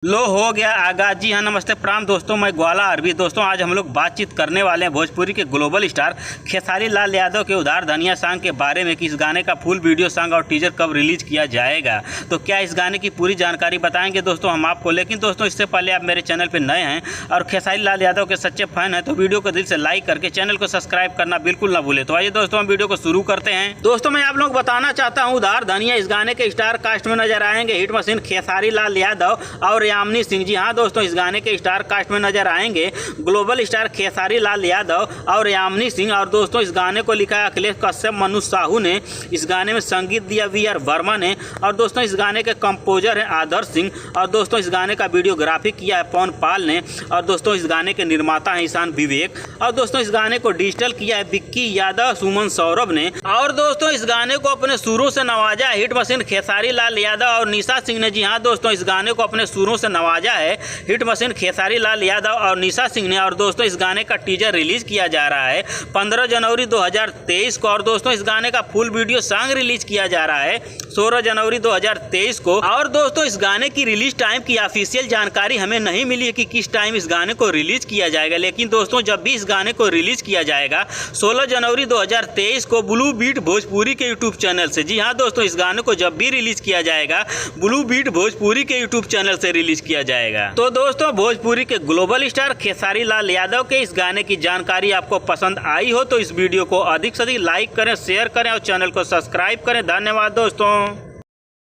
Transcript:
लो हो गया आगाज। जी हाँ, नमस्ते प्राम दोस्तों, मैं ग्वाला अरबी। दोस्तों आज हम लोग बातचीत करने वाले हैं भोजपुरी के ग्लोबल स्टार खेसारी लाल यादव के उधार धनिया सॉन्ग के बारे में कि इस गाने का फुल वीडियो सॉन्ग और टीजर कब रिलीज किया जाएगा। तो क्या इस गाने की पूरी जानकारी बताएंगे दोस्तों हम आपको। लेकिन दोस्तों इससे पहले आप मेरे चैनल पर नए हैं और खेसारी लाल यादव के सच्चे फैन हैं तो वीडियो को दिल से लाइक करके चैनल को सब्सक्राइब करना बिल्कुल ना भूले। तो आइए दोस्तों हम वीडियो को शुरू करते हैं। दोस्तों मैं आप लोग बताना चाहता हूँ उधार धनिया इस गाने के स्टार कास्ट में नजर आएंगे हिट मशीन खेसारी लाल यादव और यामिनी सिंह। जी हाँ दोस्तों, इस गाने के स्टार कास्ट में नजर आएंगे ग्लोबल स्टार खेसारी लाल यादव और यामिनी सिंह। और दोस्तों इस गाने को लिखा है अखिलेश कश्यप, मनु साहू ने। इस गाने में संगीत दिया वी.आर. वर्मा ने। और दोस्तों इस गाने के कंपोजर हैं आदर्श सिंह। और दोस्तों इस गाने का वीडियोग्राफी किया है पवन पाल ने। और दोस्तों इस गाने के निर्माता हैं ईशान विवेक। और दोस्तों इस गाने को डिजिटल किया है विक्की यादव, सुमन सौरभ ने। और दोस्तों इस गाने को अपने सुरों से नवाजा है हिट मशीन खेसारी लाल यादव और निशा सिंह ने। जी हाँ दोस्तों, इस गाने को अपने सुरों से नवाजा है हिट मशीन खेसारी लाल यादव और निशा सिंह ने। और दोस्तों इस गाने का टीजर रिलीज किया जा रहा है 15 जनवरी 2023 को। और दोस्तों इस गाने का फुल वीडियो सॉन्ग रिलीज किया जा रहा है 16 जनवरी 2023 को। और दोस्तों इस गाने की रिलीज टाइम की ऑफिशियल जानकारी हमें नहीं मिली है कि किस टाइम इस गाने को रिलीज किया जाएगा। लेकिन दोस्तों जब भी इस गाने को रिलीज किया जाएगा 16 जनवरी 2023 को ब्लू बीट भोजपुरी के यूट्यूब चैनल से। जी हाँ दोस्तों, इस गाने को जब भी रिलीज किया जाएगा ब्लू बीट भोजपुरी के यूट्यूब चैनल से रिलीज किया जाएगा। तो दोस्तों भोजपुरी के ग्लोबल स्टार खेसारी लाल यादव के इस गाने की जानकारी आपको पसंद आई हो तो इस वीडियो को अधिक से अधिक लाइक करें, शेयर करें और चैनल को सब्सक्राइब करें। धन्यवाद दोस्तों।